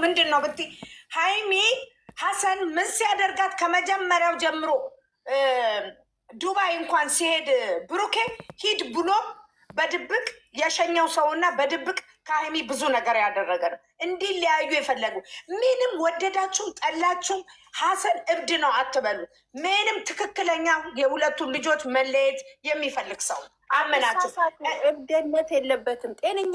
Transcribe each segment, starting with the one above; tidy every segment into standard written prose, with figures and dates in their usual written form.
ምንድነው ብቲ ሃይሚ ሐሰን ምን ሲያደርጋት ከመጀመሪያው ጀምሮ ዱባይ እንኳን ሲሄድ ብሩኬ ሂድ ብሎ በድብቅ የሸኘው ሰውና በድብቅ ከሃይሚ ብዙ ነገር ያደረገ ነው። እንዲህ ሊያዩ የፈለጉ ምንም ወደዳችሁም ጠላችሁም ሐሰን እብድ ነው አትበሉ። ምንም ትክክለኛ የሁለቱን ልጆች መለየት የሚፈልግ ሰው አመናችሁ። እብድነት የለበትም፣ ጤነኛ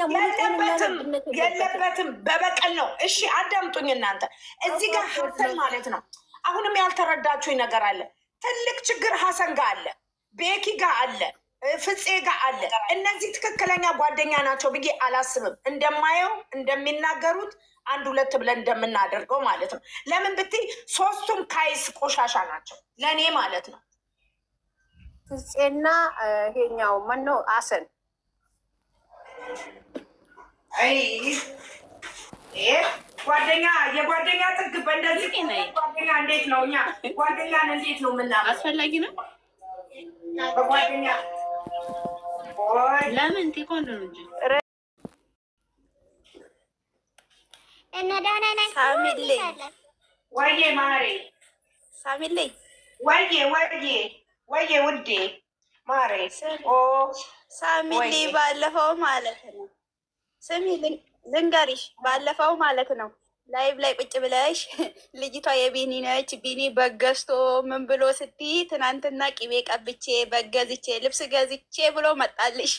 የለበትም። በበቀል ነው። እሺ አዳምጡኝ እናንተ እዚህ ጋር ሐሰን ማለት ነው። አሁንም ያልተረዳችሁኝ ነገር አለ። ትልቅ ችግር ሐሰን ጋር አለ፣ ቤኪ ጋር አለ፣ ፍፄ ጋር አለ። እነዚህ ትክክለኛ ጓደኛ ናቸው ብዬ አላስብም። እንደማየው እንደሚናገሩት አንድ ሁለት ብለን እንደምናደርገው ማለት ነው። ለምን ብትይ ሶስቱም ካይስ ቆሻሻ ናቸው ለእኔ ማለት ነው። ፍፄና ይሄኛው ማነው ሐሰን ጓደኛ የጓደኛ ጥግ በእንደዚህ ጓደኛ እንዴት ነው? እኛ ጓደኛን እንዴት ነው የምናውቀው? አስፈላጊ ነው በጓደኛ ለምን ቴኮንዶ ነው እንጂ እና ዳና ናይ ሳሚሌ ወይዬ ማሬ ሳሚሌ ወይዬ ውዴ ማሬ ሳሚሌ ባለፈው ማለት ነው። ስሚ ልንገሪሽ፣ ባለፈው ማለት ነው ላይቭ ላይ ቁጭ ብለሽ ልጅቷ የቢኒ ነች፣ ቢኒ በገዝቶ ምን ብሎ ስትይ ትናንትና ቂቤ ቀብቼ በገዝቼ ልብስ ገዝቼ ብሎ መጣልሽ።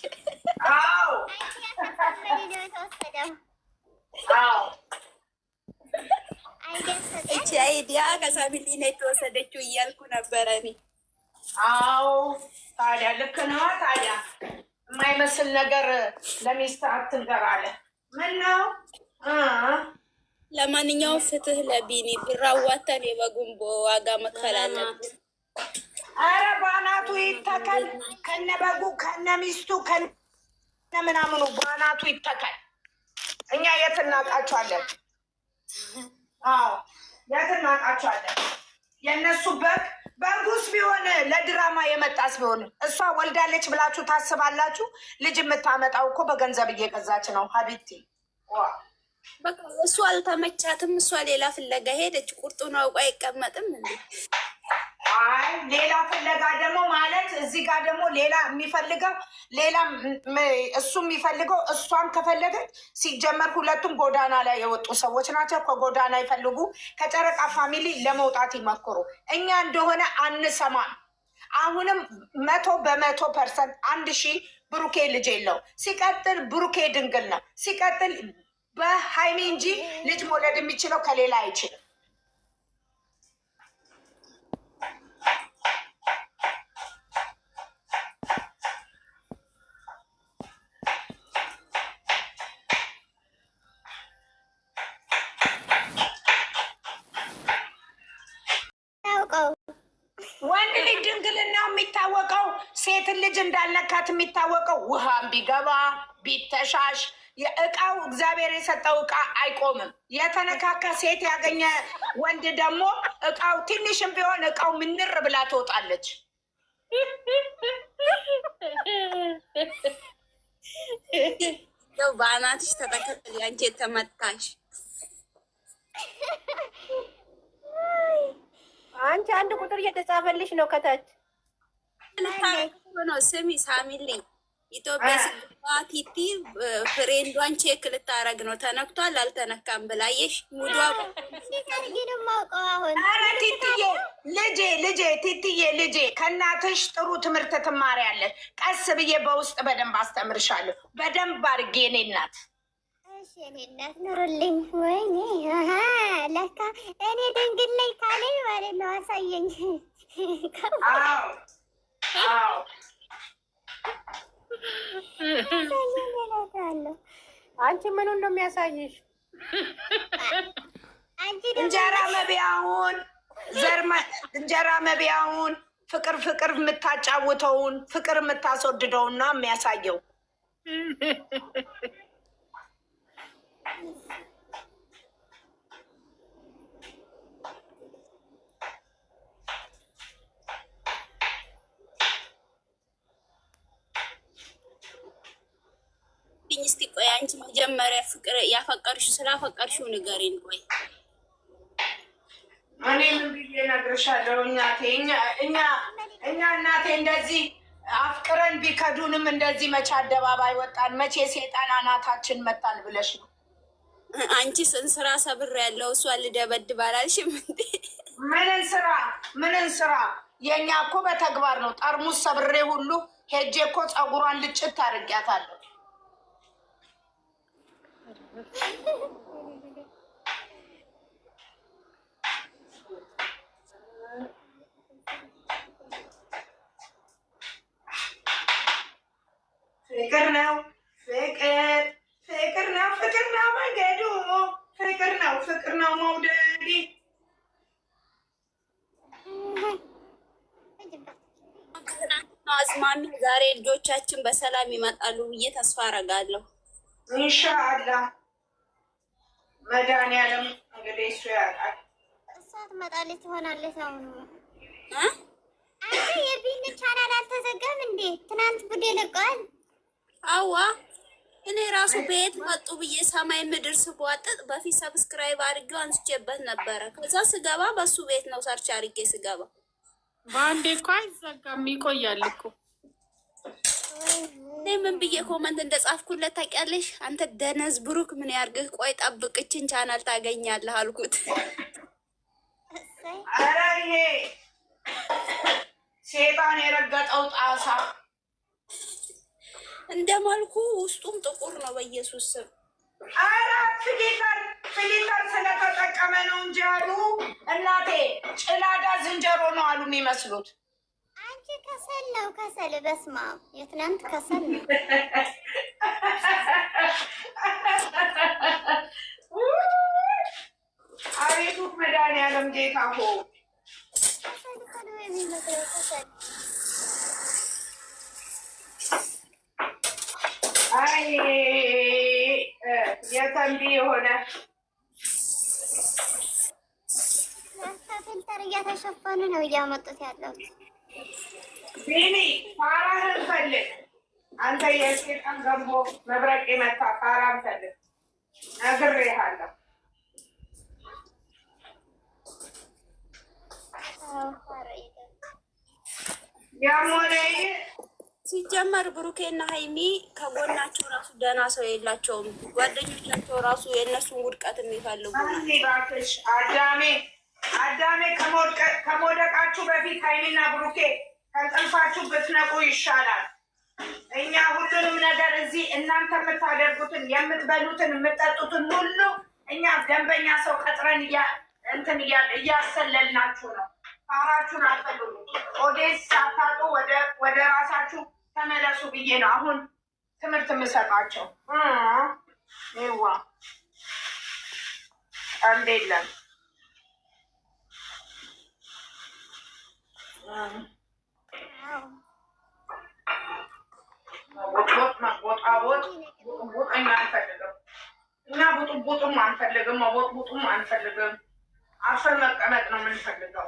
እቺ አይዲያ ከሳሚሊ ነው የተወሰደችው እያልኩ ነበረ እኔ። አዎ ታዲያ ልክ ነዋ። ታዲያ የማይመስል ነገር ለሚስት አትንገር አለ። ምን ነው? ለማንኛውም ፍትህ ለቢኒ ብራዋተን የበጉንቦ ዋጋ መክፈል አለበት። አረ ባናቱ ይተከል፣ ከነ በጉ ከነ ሚስቱ ከነ ምናምኑ ባናቱ ይተከል። እኛ የት እናውቃቸዋለን? አዎ የት እናውቃቸዋለን? የእነሱ በጉስ ቢሆን ለድራማ የመጣስ ቢሆን እሷ ወልዳለች ብላችሁ ታስባላችሁ? ልጅ የምታመጣው እኮ በገንዘብ እየገዛች ነው ሀቢቲ። በቃ እሱ አልተመቻትም። እሷ ሌላ ፍለጋ ሄደች። ቁርጡን አውቃ አይቀመጥም እንዴ? አይ ሌላ ፍለጋ ደግሞ ማለት እዚህ ጋር ደግሞ ሌላ የሚፈልገው ሌላ እሱ የሚፈልገው እሷም ከፈለገች ሲጀመር ሁለቱም ጎዳና ላይ የወጡ ሰዎች ናቸው። ከጎዳና ይፈልጉ ከጨረቃ ፋሚሊ ለመውጣት ይመክሩ። እኛ እንደሆነ አንሰማም። አሁንም 100% 1000 ብሩኬ ልጅ የለው። ሲቀጥል ብሩኬ ድንግል ነው። ሲቀጥል በሃይሚ እንጂ ልጅ መውለድ የሚችለው ከሌላ አይችልም። ወንድ ልጅ ድንግልና የሚታወቀው ሴትን ልጅ እንዳልነካት የሚታወቀው ውሃም ቢገባ ቢተሻሽ የእቃው እግዚአብሔር የሰጠው እቃ አይቆምም። የተነካካ ሴት ያገኘ ወንድ ደግሞ እቃው ትንሽም ቢሆን እቃው ምንር ብላ ትወጣለች። ያው በአናትሽ ተተከል ያንቺ የተመታሽ አንቺ አንድ ቁጥር እየተጻፈልሽ ነው ከታች ነው። ስሚ ሳሚልኝ ኢትዮጵያ ስገባ ቲቲ ፍሬንዷን ቼክ ልታረግ ነው። ተነክቷል አልተነካም ብላየሽ ሙዷ ኧረ ቲትዬ ልጄ ቲትዬ ልጄ ከእናትሽ ጥሩ ትምህርት ትማሪያለሽ። ቀስ ብዬ በውስጥ በደንብ አስተምርሻለሁ። በደንብ አድርጌ እኔ እናት እኔ እናት ኑሩልኝ። ወይኔ ለካ እኔ ድንግል ላይ ካለኝ ማለት ነው። አሳየኝ። አንቺ ምኑን ነው የሚያሳይሽ? እንጀራ መቢያውን እንጀራ መቢያውን ፍቅር የምታጫውተውን ፍቅር የምታስወድደውን ነው የሚያሳየው። ንገሪኝ እስቲ። ቆይ አንቺ መጀመሪያ ፍቅር ያፈቀርሽው ስላፈቀርሽው ንገሪኝ። ቆይ እኔ ምን ብዬ እነግርሻለሁ? እኛ እናቴ እንደዚህ አፍቅረን ቢከዱንም እንደዚህ መቼ አደባባይ ወጣን? መቼ ሴጣን አናታችን መጣን ብለሽ ነው? አንቺ ስንስራ ሰብር ያለው እሷ ልደበድብ አላልሽም እንዴ? ምንን ስራ? የእኛ እኮ በተግባር ነው። ጠርሙስ ሰብሬ ሁሉ ሄጄ እኮ ፀጉሯን ልጭት አድርጊያታለሁ። ፍቅር ነው መንገዱ፣ ፍቅር ነው መውደድ። አዝማሚ ዛሬ ልጆቻችን በሰላም ይመጣሉ ብዬ ተስፋ አረጋለሁ። ኢንሻአላህ መድኃኒዓለም እንግዲህ እሱ ያውቃል። እሷ ትመጣለች ትሆናለች። አሁን አንተ የቢኒ ቻናል አልተዘጋም እንዴ? ትናንት ቡዴ ለቀዋል። አዋ እኔ ራሱ ቤት መጡ ብዬ ሰማይ ምድር ስቧጥጥ በፊት ሰብስክራይብ አድርጌው አንስቼበት ነበረ። ከዛ ስገባ በሱ ቤት ነው ሰርች አድርጌ ስገባ በአንዴ እኮ አይዘጋም፣ ይቆያል እኮ። እኔ ምን ብዬ ኮመንት እንደጻፍኩለት ታውቂያለሽ? አንተ ደነዝ ብሩክ ምን ያርግህ? ቆይ ጠብቅችን ቻናል ታገኛለህ አልኩት። ኧረ ይሄ ሴጣን የረገጠው ጣሳ እንደ መልኩ ውስጡም ጥቁር ነው። በኢየሱስ ስም ኧረ ፊሊተር ስለተጠቀመ ነው እንጂ አሉ እናቴ። ጭላዳ ዝንጀሮ ነው አሉ የሚመስሉት። አንቺ ከሰል ነው ከሰል። በስመ አብ የትናንት ከሰል ነው። አቤቱ መድኃኒዓለም ጌታ ሆ ከሰል እኮ ነው የሚመስለው ከሰል። አይ የተንቢ የሆነ ፊልተር እያተሸፈኑ ነው እያመጡት ያለው። ቢኒ ፋራህን ፈልግ አንተ። የሴጣን ገንቦ መብረቅ የመታ ፋራን ፈልግ ነግሬሃለሁ። ያም ሆነ ሲጀመር ብሩኬና ሀይሚ ከጎናቸው ራሱ ደህና ሰው የላቸውም። ጓደኞቻቸው ራሱ የእነሱን ውድቀት የሚፈልጉ ባክሽ። አዳሜ ከመውደቃችሁ በፊት ሀይሚና ብሩኬ ከእንቅልፋችሁ ብትነቁ ይሻላል። እኛ ሁሉንም ነገር እዚህ እናንተ የምታደርጉትን የምትበሉትን የምትጠጡትን ሁሉ እኛ ደንበኛ ሰው ቀጥረን እያሰለልናችሁ ነው። ፋራችሁን አትፈልጉ። ኦዴስ ሳታጡ ወደ ራሳችሁ ተመለሱ ብዬ ነው አሁን ትምህርት የምሰጣቸው። ይዋ አንድ የለም መቦጣቦጥ እኛ አንፈልግም። እኛ ቡጡም አንፈልግም፣ መቦጥቡጡም አንፈልግም። አፈር መቀመጥ ነው የምንፈልገው።